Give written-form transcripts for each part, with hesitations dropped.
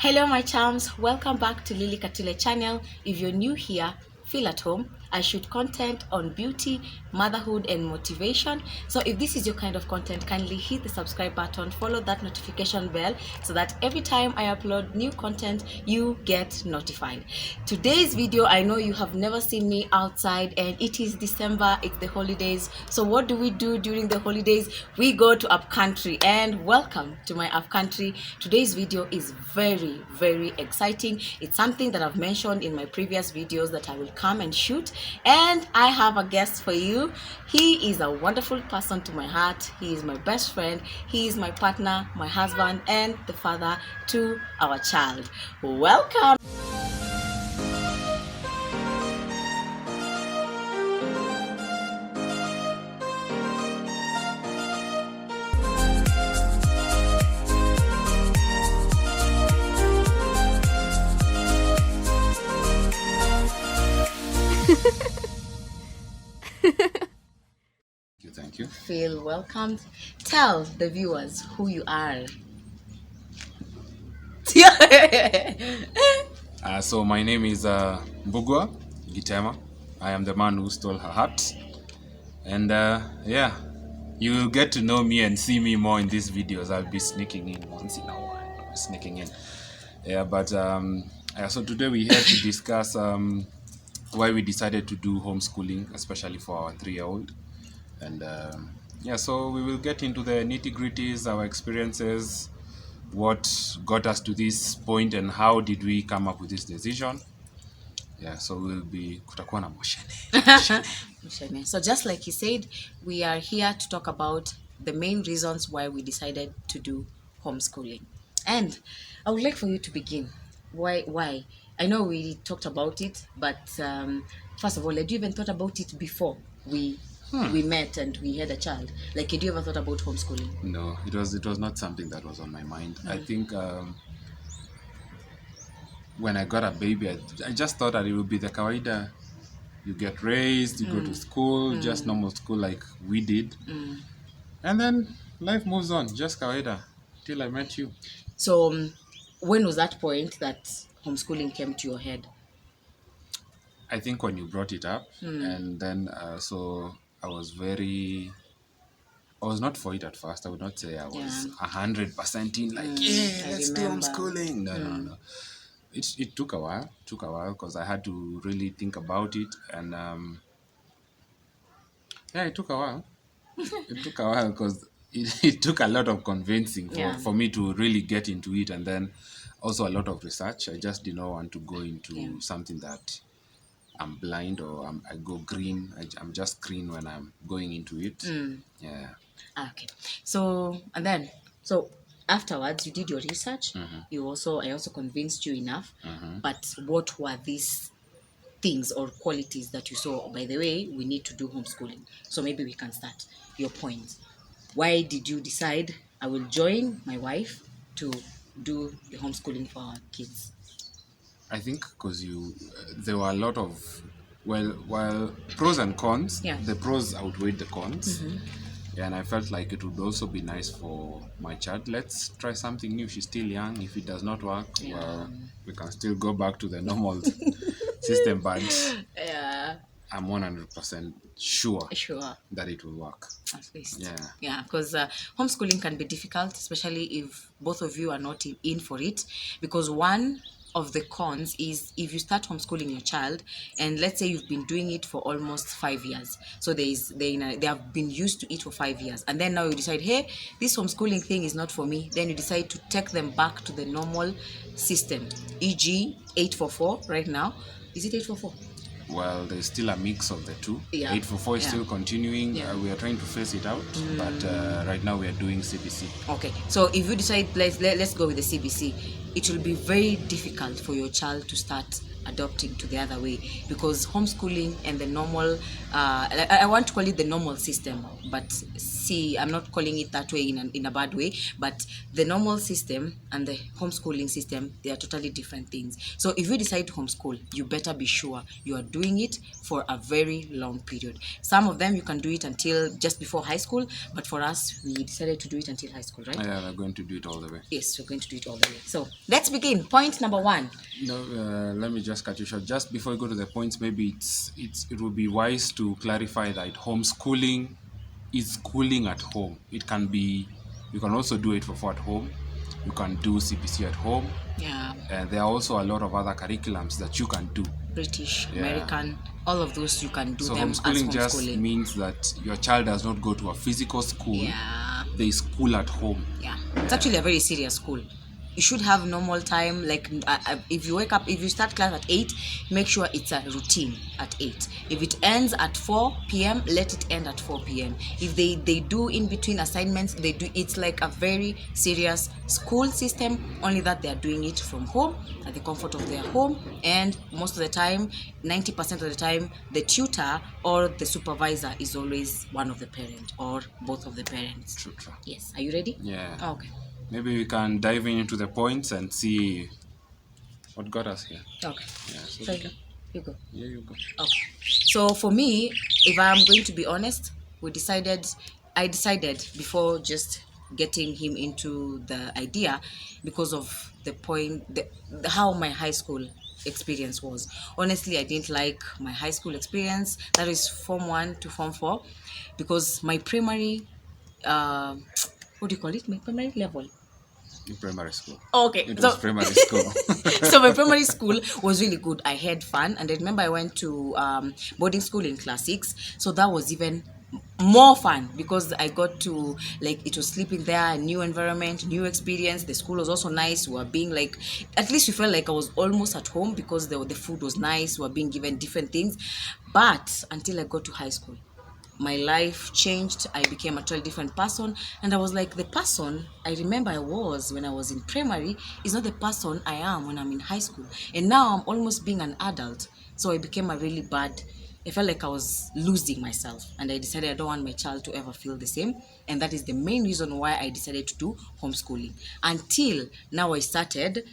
Hello my charms, welcome back to Lily Katule channel. If you're new here, feel at home. I shoot content on beauty, motherhood and motivation. So if this is your kind of content, kindly hit the subscribe button, follow that notification bell so that every time I upload new content, you get notified. Today's video, I know you have never seen me outside and it is December, it's the holidays. So what do we do during the holidays? We go to up country, and welcome to my up country. Today's video is very exciting. It's something that I've mentioned in my previous videos that I will come and shoot, and I have a guest for you. He is a wonderful person to my heart. He is my best friend. He is my partner, my husband, and the father to our child. Welcome. Thank you. Feel welcomed. Tell the viewers who you are. So my name is Mbugua, Gitema. I am the man who stole her heart. And yeah, you will get to know me and see me more in these videos. I'll be sneaking in once in a while. Sneaking in. Yeah, but so today we're here to discuss why we decided to do homeschooling, especially for our 3-year-old. And yeah, so we will get into the nitty-gritties, our experiences, what got us to this point, and how did we come up with this decision. Yeah, so we'll be kutakuwa na moshene. So just like he said, we are here to talk about the main reasons why we decided to do homeschooling. And I would like for you to begin. Why? I know we talked about it, but first of all, had you even thought about it before we met and we had a child? Like, had you ever thought about homeschooling? No, it was not something that was on my mind. I think when I got a baby, I just thought that it would be the kawaida. You get raised, you go to school, just normal school like we did. And then life moves on, just kawaida, till I met you. So when was that point that homeschooling came to your head? I think when you brought it up, and then so I was not for it at first. I would not say I was 100% in, like, let's do homeschooling. No. It took a while because I had to really think about it, and yeah, it took a while. It took a while because it took a lot of convincing for me to really get into it, and then also a lot of research. I just did not want to go into something that I'm blind or I go green. I'm just green when I'm going into it. Yeah. Okay. So afterwards you did your research. I also convinced you enough. But what were these things or qualities that you saw? By the way, we need to do homeschooling. So maybe we can start your point. Why did you decide I will join my wife to do the homeschooling for our kids? I think because there were a lot of, while pros and cons, the pros outweighed the cons. Yeah, and I felt like it would also be nice for my child. Let's try something new. She's still young. If it does not work, well, we can still go back to the normal system. But I'm 100% sure that it will work. At least. Yeah, because homeschooling can be difficult, especially if both of you are not in for it. Because one of the cons is if you start homeschooling your child, and let's say you've been doing it for almost 5 years, so they have been used to it for 5 years, and then now you decide, hey, this homeschooling thing is not for me. Then you decide to take them back to the normal system, e.g. 844 right now. Is it 844? Well, there's still a mix of the two. 844 is still continuing. We are trying to phase it out, but right now we are doing CBC. Okay, so if you decide let's go with the CBC, it will be very difficult for your child to start adopting to the other way, because homeschooling and the normal I want to call it the normal system, but see, I'm not calling it that way in a bad way, but the normal system and the homeschooling system, they are totally different things. So if you decide to homeschool, you better be sure you are doing it for a very long period. Some of them you can do it until just before high school, but for us, we decided to do it until high school, right? Yeah, we're going to do it all the way. Yes, we're going to do it all the way. So let's begin. Point number 1. No, let me just cut you short. Just before we go to the points, maybe it would be wise to clarify that homeschooling is schooling at home. It can be, you can also do it for at home. You can do CPC at home. Yeah. And there are also a lot of other curriculums that you can do. British, Yeah. American, all of those you can do So them as homeschooling homeschooling. just means that your child does not go to a physical school. Yeah. They school at home. Yeah. It's actually a very serious school. You should have normal time, like if you wake up, if you start class at 8, make sure it's a routine at 8. If it ends at 4 p.m, let it end at 4 p.m. If they do in between assignments, they do, it's like a very serious school system, only that they are doing it from home at the comfort of their home. And most of the time, 90% of the time, the tutor or the supervisor is always one of the parents or both of the parents. True. Yes. Are you ready? Yeah. Okay. Maybe we can dive into the points and see what got us here. Okay. Yeah, so So we can- you go. Yeah, you go. Okay. So for me, if I'm going to be honest, I decided before just getting him into the idea, because of the point, how my high school experience was. Honestly, I didn't like my high school experience. That is Form 1 to Form 4, because my primary, what do you call it? My primary level. In primary school. Okay. It was primary school. So my primary school was really good. I had fun, and I remember I went to boarding school in class 6, so that was even more fun, because I got to, like, it was sleeping there, a new environment, new experience. The school was also nice. We were being, like, at least we felt like I was almost at home, because the food was nice. We were being given different things. But until I got to high school, my life changed. I became a totally different person, and I was like, the person I remember I was when I was in primary is not the person I am when I'm in high school. And now I'm almost being an adult, so I became a really bad, I felt like I was losing myself, and I decided I don't want my child to ever feel the same. And that is the main reason why I decided to do homeschooling. Until now, I started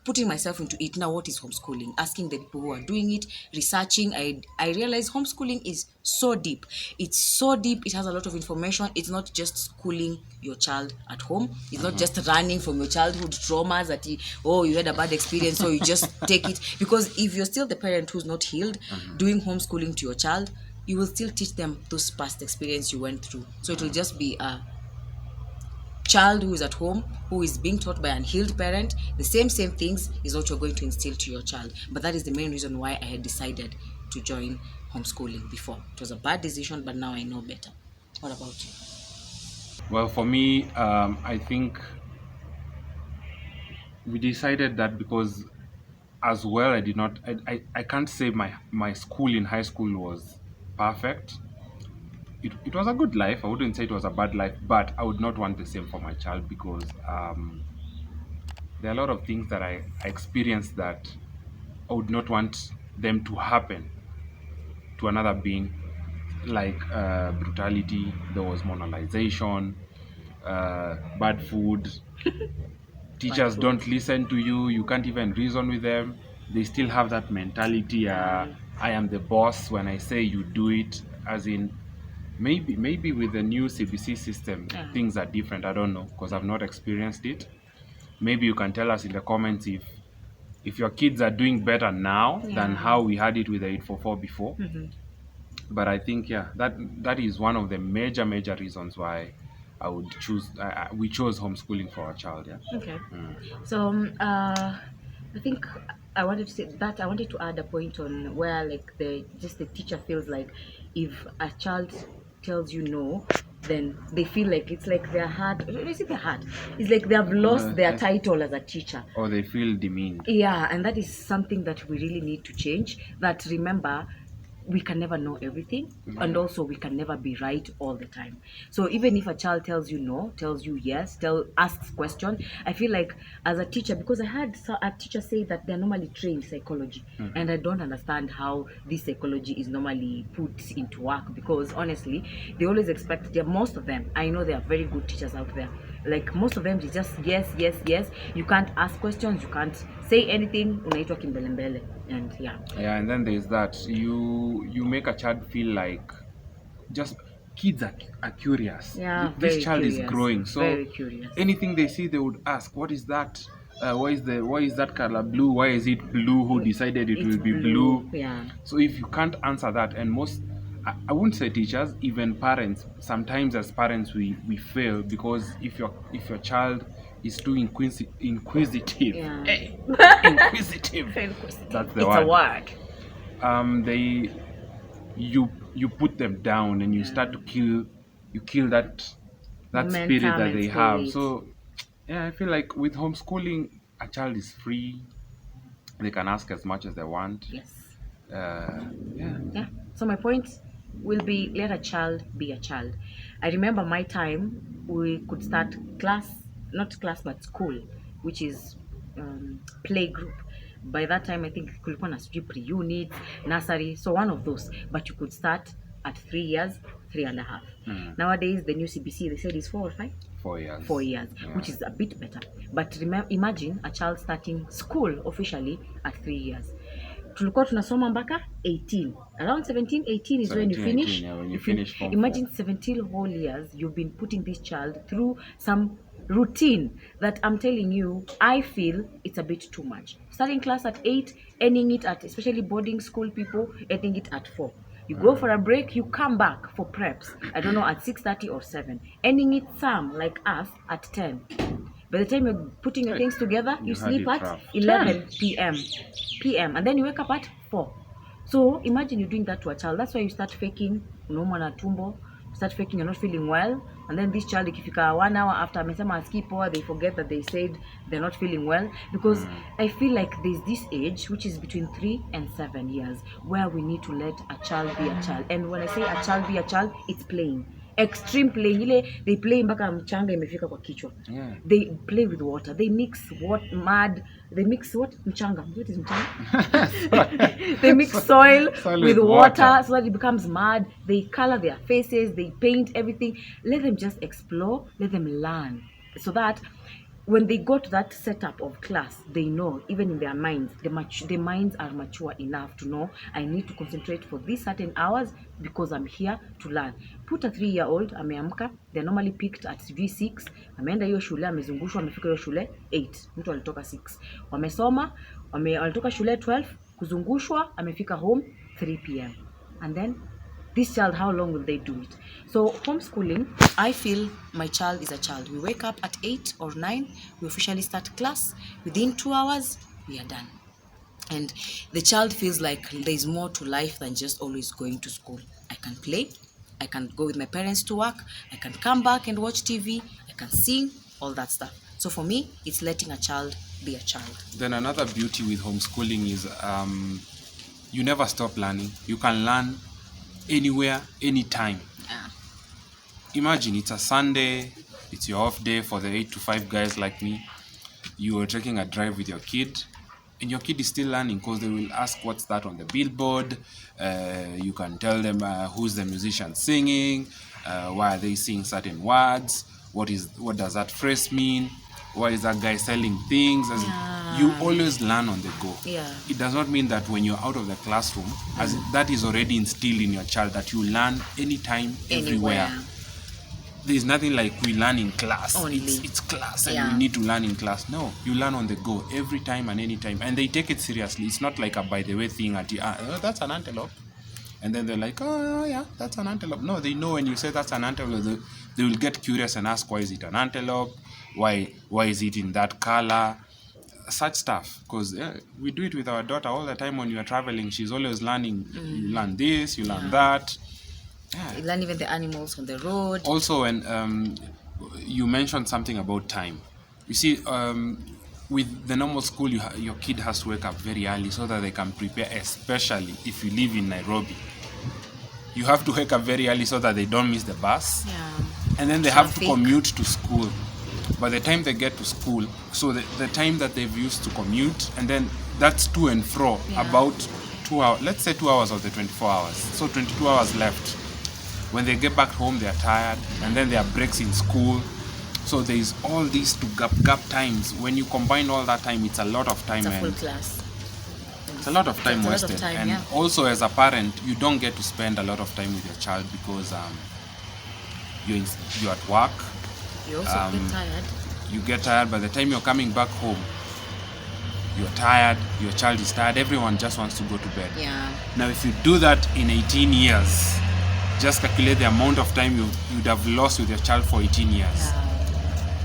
putting myself into it. Now, what is homeschooling? Asking the people who are doing it, researching. I realized homeschooling is so deep. It's so deep. It has a lot of information. It's not just schooling your child at home. It's not just running from your childhood traumas that you had a bad experience, so you just take it. Because if you're still the parent who's not healed, doing homeschooling to your child, you will still teach them those past experience you went through. So it will just be a child who is at home, who is being taught by an healed parent. The same things is what you're going to instill to your child. But that is the main reason why I had decided to join homeschooling before. It was a bad decision, but now I know better. What about you? Well, for me, I think we decided that because, as well, I can't say my school in high school was perfect. It was a good life. I wouldn't say it was a bad life, but I would not want the same for my child, because there are a lot of things that I experienced that I would not want them to happen to another being, like brutality. There was moralization, bad food. Teachers don't listen to you. You can't even reason with them. They still have that mentality. I am the boss. When I say you do it, as in, maybe with the new CBC system, things are different. I don't know, because I've not experienced it. Maybe you can tell us in the comments if your kids are doing better now than how we had it with the 844 before. But I think, that is one of the major reasons why I would choose. We chose homeschooling for our child. Yeah. Okay. So I think I wanted to add a point on where, like, the teacher feels like if a child tells you no, then they feel like it's like their heart. Is it their heart? It's like they have lost their title as a teacher, or they feel demeaned. Yeah, and that is something that we really need to change. That, remember, we can never know everything, and also we can never be right all the time. So even if a child tells you no, tells you yes, asks question, I feel like as a teacher, because I had a teacher say that they're normally trained psychology, and I don't understand how this psychology is normally put into work, because honestly they always expect, most of them, I know there are very good teachers out there, like most of them is just yes, yes, yes. You can't ask questions, you can't say anything, unaitwa kimbelembele. And yeah, and then there's that you make a child feel like, just kids are curious. yeah, This very child is curious, growing, so very curious. anything they see they would ask, what is that? Why is that color blue? Why is it blue? Who decided it It's will be blue? Yeah. So if you can't answer that, and I wouldn't say teachers, even parents, sometimes as parents we fail, because if your child is too inquisitive, Yeah. inquisitive, that's the It's word. a word. You put them down, and you start to kill that Momentum spirit that and they have. spirit. So yeah, I feel like with homeschooling, a child is free. They can ask as much as they want. Yes. Yeah. So my point will be, let a child be a child. I remember my time, we could start not class but school, which is play group. By that time I think kulikuwa na sijui pre-unit, nursery, so one of those, but you could start at 3 years, 3.5. Nowadays the new CBC, they said is 4 or 5. 4 years. 4 years, which is a bit better. But imagine a child starting school officially at 3 years. Tulikuwa tunasoma mpaka 18, around 17, 18 is when you 17, finish. 18, yeah, when you finish form Imagine 4. 17 whole years you've been putting this child through some routine that I'm telling you, I feel it's a bit too much. Starting class at 8, ending it at, especially boarding school people, ending it at 4. You go for a break, you come back for preps, I don't know, at 6:30 or 7, ending it, some like us, at 10. By the time you're putting your things together, you had sleep it at rough. 11 p.m. and then you wake up at 4. So imagine you're doing that to a child. That's why you start faking unaumwa na tumbo, start faking you're not feeling well, and then this child ikifika 1 hour after amesema asikii poa, they forget that they said they're not feeling well, because I feel like there's this age which is between 3 and 7 years where we need to let a child be a child. And when I say a child be a child, it's playing, extreme playing. Ile they play mpaka mchanga imefika kwa kichwa. They play with water, they mix mchanga, what is mchanga? They mix soil with water so that it becomes mud. They color their faces, they paint everything. Let them just explore, let them learn, so that when they go to that setup of class, they know, even in their minds, the minds are mature enough to know, I need to concentrate for these certain hours because I'm here to learn. Put a 3-year-old, ameamka, they're normally picked at V6, ameenda hiyo shule, amezungushwa, amefika hiyo shule 8, mtu alitoka 6, wamesoma, walitoka shule 12, kuzungushwa, amefika home 3 p.m. and then this child, how long will they do it? So homeschooling, I feel my child is a child. We wake up at 8 or 9, we officially start class. Within 2 hours, we are done. And the child feels like there's more to life than just always going to school. I can play, I can go with my parents to work, I can come back and watch TV, I can sing, all that stuff. So for me, it's letting a child be a child. Then another beauty with homeschooling is you never stop learning. You can learn anywhere, anytime. Imagine it's a Sunday, it's your off day for the 8 to 5 guys like me. You are taking a drive with your kid, and your kid is still learning, because they will ask what's that on the billboard. You can tell them who's the musician singing, why are they singing certain words, what does that phrase mean, why is that guy selling things. You always learn on the go. It does not mean that when you're out of the classroom, as that is already instilled in your child, that you learn anytime, everywhere. There's nothing like we learn in class. It's class and we need to learn in class. No, you learn on the go every time and anytime, and they take it seriously. It's not like a by the way thing at that's an antelope, and then they're like, oh yeah, that's an antelope. No, they know when you say that's an antelope, they will get curious and ask, why is it an antelope? Why is it in that color? Such stuff, because we do it with our daughter all the time. When you are traveling, she's always learning. You learn this, you learn that. You learn even the animals on the road. Also, when you mentioned something about time, you see, with the normal school, your kid has to wake up very early so that they can prepare, especially if you live in Nairobi. You have to wake up very early so that they don't miss the bus. Yeah. And then they have to commute to school. By the time they get to school, so the time that they've used to commute, and then that's to and fro, about 2 hours, let's say 2 hours of the 24 hours. So 22 hours left. When they get back home, they're tired, and then there are breaks in school. So there's all these to gap times. When you combine all that time, it's a lot of time. It's a full class. It's a lot of time wasted. Lot of time, and also as a parent, you don't get to spend a lot of time with your child because you're at work. You also get tired. You get tired. By the time you're coming back home, you're tired, your child is tired, everyone just wants to go to bed. Yeah. Now if you do that in 18 years, just calculate the amount of time you'd have lost with your child for 18 years. Yeah.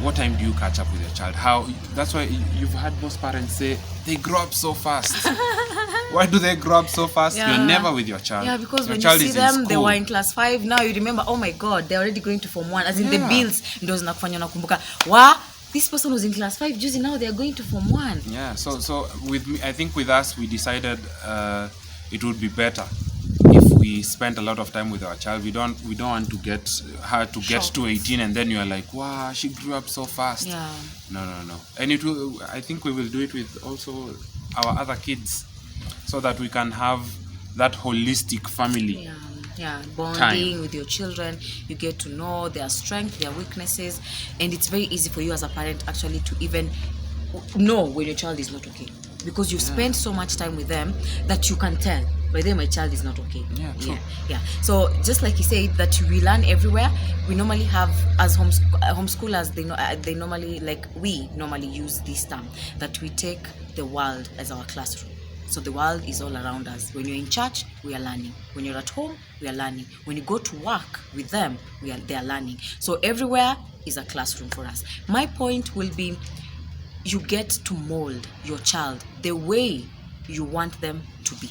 What time do you catch up with your child? That's why you've had most parents say they grow up so fast. Why do they grow up so fast? You're never with your child. Yeah, because your when child you see is in them, school. they were in class 5. Now you remember, oh my God, they're already going to Form 1. As in the bills, ndo zinakufanya unakumbuka. This person was in class 5, juzi now they're going to Form 1. Yeah, so with me, I think with us, we decided it would be better if we spent a lot of time with our child. We don't want to get her to get to 18 and then you're like, wow, she grew up so fast. Yeah. No. And it will. I think we will do it with also our other kids, so that we can have that holistic family. Yeah, bonding with your children. You get to know their strengths, their weaknesses, and it's very easy for you as a parent actually to even know when your child is not okay, because you spend so much time with them that you can tell, by then my child is not okay. Yeah, true. Yeah. So just like you said, that we learn everywhere. We normally have, as homeschoolers, they normally, like, we normally use this term, that we take the world as our classroom. So the world is all around us. When you're in church, we are learning. When you're at home, we are learning. When you go to work with them, they are learning. So everywhere is a classroom for us. My point will be, you get to mold your child the way you want them to be.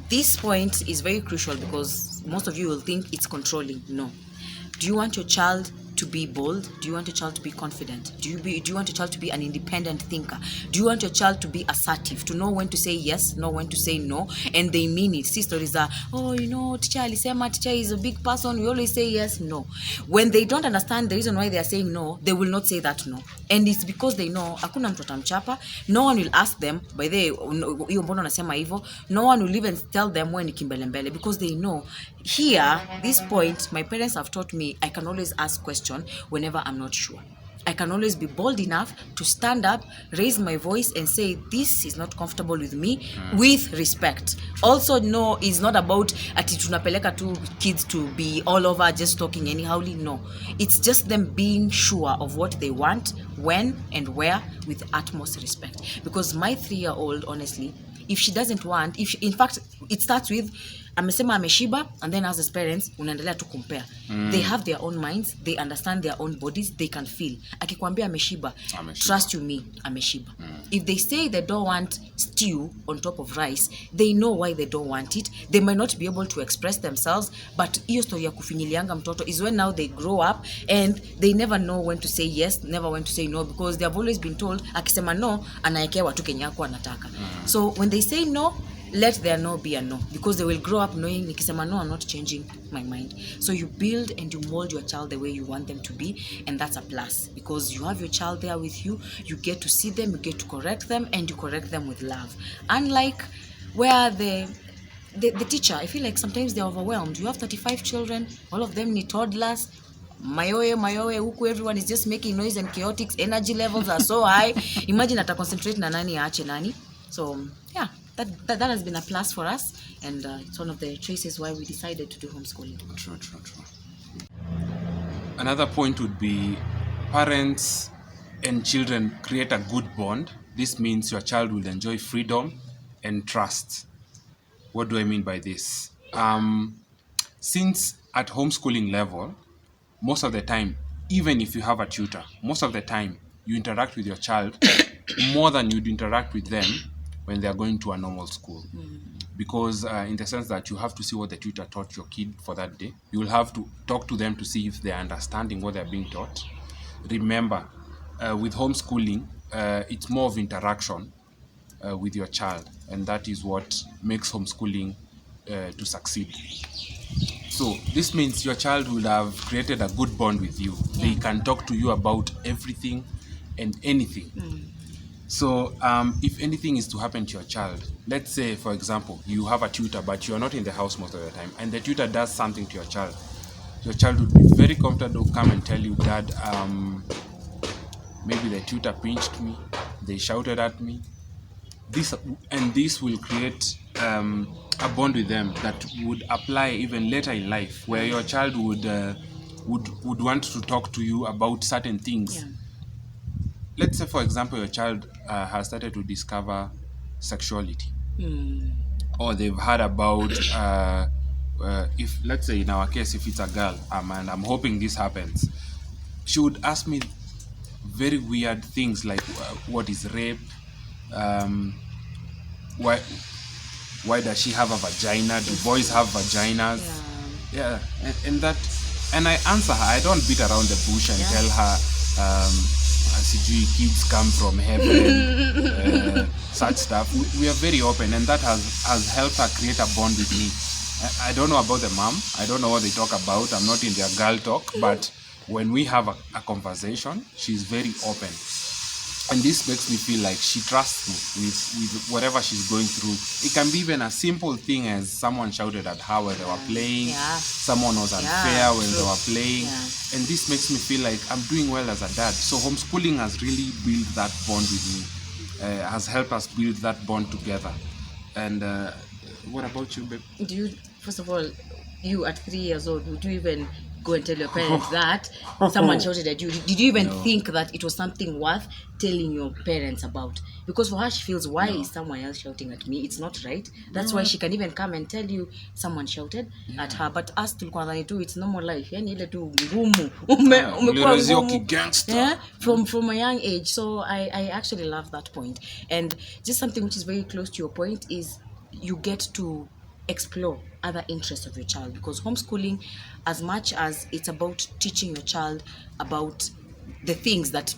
This point is very crucial because most of you will think it's controlling. No. Do you want your child to be bold? Do you want your child to be confident? Do you want your child to be an independent thinker? Do you want your child to be assertive, to know when to say yes, know when to say no, and they mean it? See stories are, teacher alisema, teacher is a big person, we always say yes, no. When they don't understand the reason why they are saying no, they will not say that no. And it's because they know hakuna mtu atamchapa. No one will ask them, by the hiyo mbona unasema hivyo? No one will even tell them when ni kimbelembele, because they know here, this point, my parents have taught me I can always ask questions whenever I'm not sure. I can always be bold enough to stand up, raise my voice and say, this is not comfortable with me, with respect. Also, no, it's not about ati tunapeleka tu kids to be all over just talking anyhowly. No, it's just them being sure of what they want, when and where, with utmost respect. Because my 3-year-old, honestly, if she doesn't want, in fact, it starts with amesema ameshiba, and then as his parents unaendelea to compare. They have their own minds, they understand their own bodies, they can feel. Akikwambia ameshiba, trust you me, ameshiba. If they say they don't want stew on top of rice, they know why they don't want it. They might not be able to express themselves, but hiyo story ya kufinyilianga mtoto is when now they grow up and they never know when to say yes, never when to say no, because they have always been told akisema no anaekewa tu kenye yako anataka. So when they say no, let their no be a no, because they will grow up knowing nikisema no, I'm not changing my mind. So you build and you mold your child the way you want them to be, and that's a plus, because you have your child there with you. You get to see them, you get to correct them, and you correct them with love. Unlike where the teacher, I feel like sometimes they're overwhelmed. You have 35 children, all of them need toddlers. Mayowe, huku everyone is just making noise and chaotic. Energy levels are so high. Imagine ata concentrate na nani aache nani. So yeah, that has been a plus for us, and it's one of the choices why we decided to do homeschooling. True. Another point would be parents and children create a good bond. This means your child will enjoy freedom and trust. What do I mean by this? Since at homeschooling level, most of the time, even if you have a tutor, most of the time you interact with your child more than you'd interact with them when they are going to a normal school. Because in the sense that you have to see what the tutor taught your kid for that day. You will have to talk to them to see if they are understanding what they are being taught. Remember, with homeschooling, it's more of interaction with your child, and that is what makes homeschooling to succeed. So this means your child will have created a good bond with you. They can talk to you about everything and anything. So if anything is to happen to your child, let's say, for example, you have a tutor, but you're not in the house most of the time, and the tutor does something to your child would be very comfortable to come and tell you, Dad, maybe the tutor pinched me, they shouted at me. This will create a bond with them that would apply even later in life, where your child would want to talk to you about certain things. Let's say, for example, your child has started to discover sexuality, or they've heard about if, let's say in our case, if it's a girl, and I'm hoping this happens, she would ask me very weird things like what is rape, why does she have a vagina, do boys have vaginas? And I answer her. I don't beat around the bush and tell her kids come from heaven, such stuff. We are very open, and that has helped her create a bond with me. I don't know about the mom. I don't know what they talk about. I'm not in their girl talk, but when we have a conversation, she's very open. And this makes me feel like she trusts me with whatever she's going through. It can be even a simple thing as someone shouted at her when they were playing, someone was unfair when they were playing. And this makes me feel like I'm doing well as a dad. So homeschooling has really built that bond with me, has helped us build that bond together. And what about you, babe? Do you, first of all, you at 3 years old, would you even go and tell your parents that someone shouted at you? Did you even think that it was something worth telling your parents about? Because for her, she feels, why is someone else shouting at me? It's not right. That's why she can even come and tell you someone shouted at her. But us tulikuwa dhani tu it's normal life. Yani ile tu ngumu. Umekuwa ngumu from a young age. So I actually love that point. And just something which is very close to your point is you get to explore other interests of your child, because homeschooling, as much as it's about teaching your child about the things that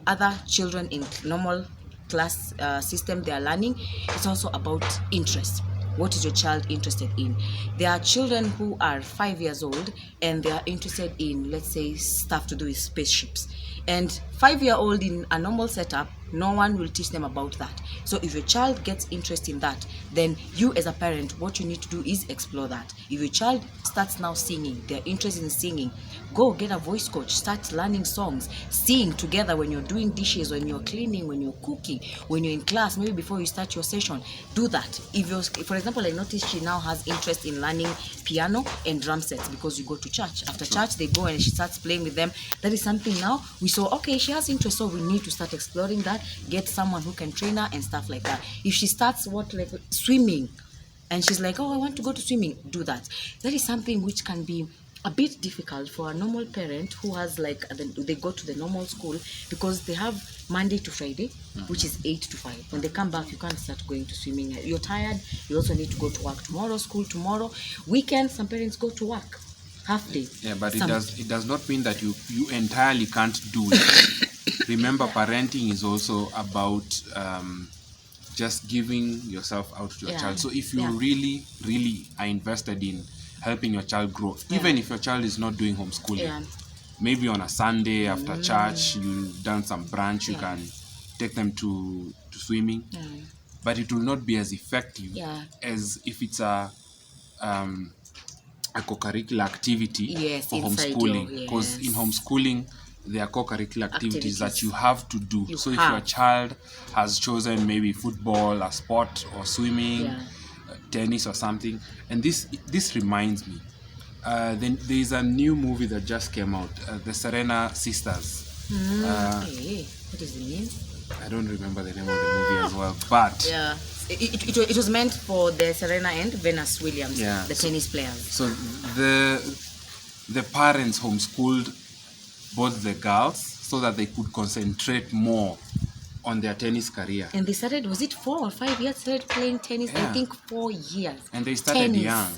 other children in normal class system they are learning, it's also about interest. What is your child interested in? There are children who are 5 years old and they are interested in, let's say, stuff to do with spaceships. And 5-year-old in a normal setup, no one will teach them about that. So if your child gets interest in that, then you as a parent, what you need to do is explore that. If your child starts now singing, they're interested in singing, go get a voice coach, start learning songs, sing together when you're doing dishes, when you're cleaning, when you're cooking, when you're in class, maybe before you start your session. Do that. If you're, for example, I noticed she now has interest in learning piano and drum sets because you go to church. After church, they go and she starts playing with them. That is something now we saw, okay, she has interest, so we need to start exploring that, get someone who can train her and stuff like that. If she starts swimming and she's like, oh, I want to go to swimming, do that. That is something which can be a bit difficult for a normal parent who has they go to the normal school, because they have Monday to Friday, which is 8 to 5. When they come back, you can't start going to swimming. You're tired. You also need to go to work tomorrow, school tomorrow. Weekend, some parents go to work half day. Yeah, but it does not mean that you entirely can't do it. Remember, parenting is also about just giving yourself out to your child. So if you really, really are invested in helping your child grow, even if your child is not doing homeschooling, maybe on a Sunday after church, you've done some brunch, you can take them to swimming, but it will not be as effective as if it's a co-curricular activity for homeschooling, because in homeschooling there are co-curricular activities that you have to do. If your child has chosen maybe football, a sport, or swimming, tennis or something, and this reminds me, then there is a new movie that just came out, the Serena sisters. What is the name? I don't remember the name of the movie as well, but it was meant for the Serena and Venus Williams, the tennis players. So the parents homeschooled both the girls so that they could concentrate more on their tennis career. And they started, was it 4 or 5 years, started playing tennis? I think 4 years. And they started young.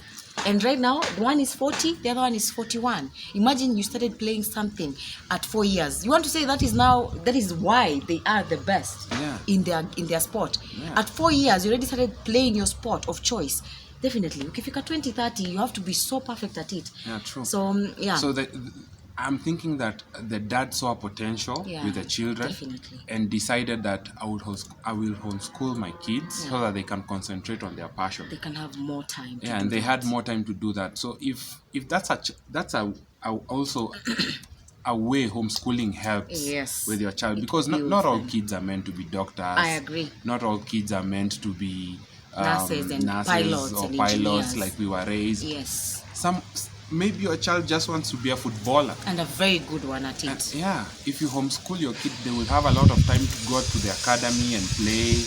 And right now, one is 40, the other one is 41. Imagine you started playing something at 4 years. You want to say that is why they are the best in their sport. At 4 years, you already started playing your sport of choice. Definitely. If you're 20, 30, you have to be so perfect at it. Yeah, true. So, So I'm thinking that the dad saw potential with the children and decided that I will homeschool my kids so that they can concentrate on their passion. They can have more time. And they had more time to do that. So if that's also a way homeschooling helps with your child, because not all kids are meant to be doctors. I agree. Not all kids are meant to be nurses and pilots like we were raised. Yes. Maybe your child just wants to be a footballer. And a very good one at it. And if you homeschool your kid, they will have a lot of time to go to the academy and play.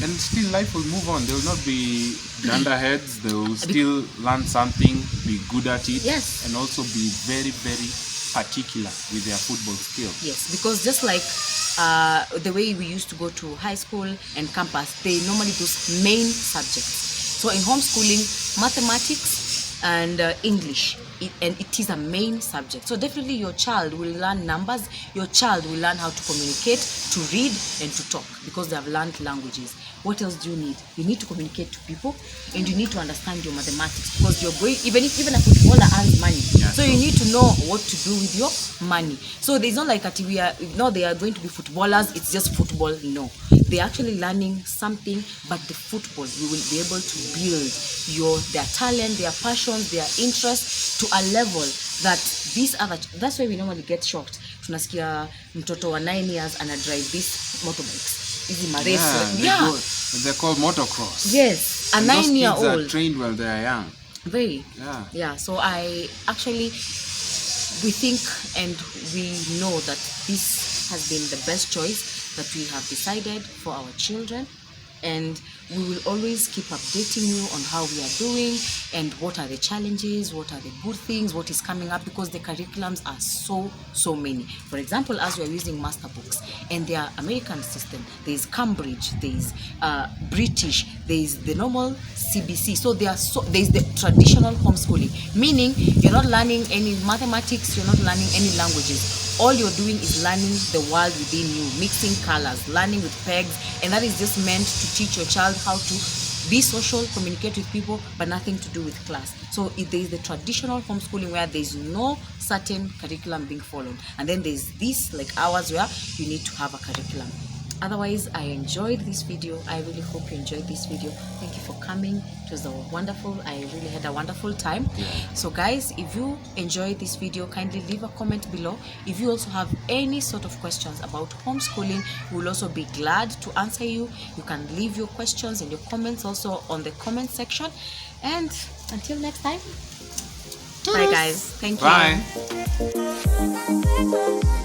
And still life will move on. They will not be dunderheads. They will still learn something, be good at it. Yes. And also be very, very particular with their football skills. Yes, because just like the way we used to go to high school and campus, they normally do main subjects. So in homeschooling, mathematics and English, it is a main subject. So definitely your child will learn numbers, your child will learn how to communicate, to read and to talk, because they have learned languages. What else do you need? You need to communicate to people, and you need to understand your mathematics, because you're going, even a footballer earns money. So you need to know what to do with your money. So there's not like that they are going to be footballers, it's just football. No, they're actually learning something, but the football, we will be able to build their talent, their passions, their interests to a level that that's why we normally get shocked. Tunasikia mtoto wa 9 years ana drive these motorbikes. Easy race. They're called motocross. Yes, a 9-year-old. Those kids are trained when they are young. Very. So we think and we know that this has been the best choice that we have decided for our children, and we will always keep updating you on how we are doing and what are the challenges, what are the good things, what is coming up, because the curriculums are so many. For example, as we are using master books and their American system, there is Cambridge, there is British, there is the normal CBC. So there is the traditional homeschooling, meaning you're not learning any mathematics, you're not learning any languages. All you're doing is learning the world within you, mixing colors, learning with pegs, and that is just meant to teach your child how to be social, communicate with people, but nothing to do with class. So there is the traditional homeschooling where there's no certain curriculum being followed, and then there's this like ours where you need to have a curriculum. Otherwise, I enjoyed this video. I really hope you enjoyed this video. Thank you for coming. It was wonderful. I really had a wonderful time. So guys, if you enjoyed this video, kindly leave a comment below. If you also have any sort of questions about homeschooling, we'll also be glad to answer you. You can leave your questions and your comments also on the comment section. And until next time, bye guys. Thank you. Bye.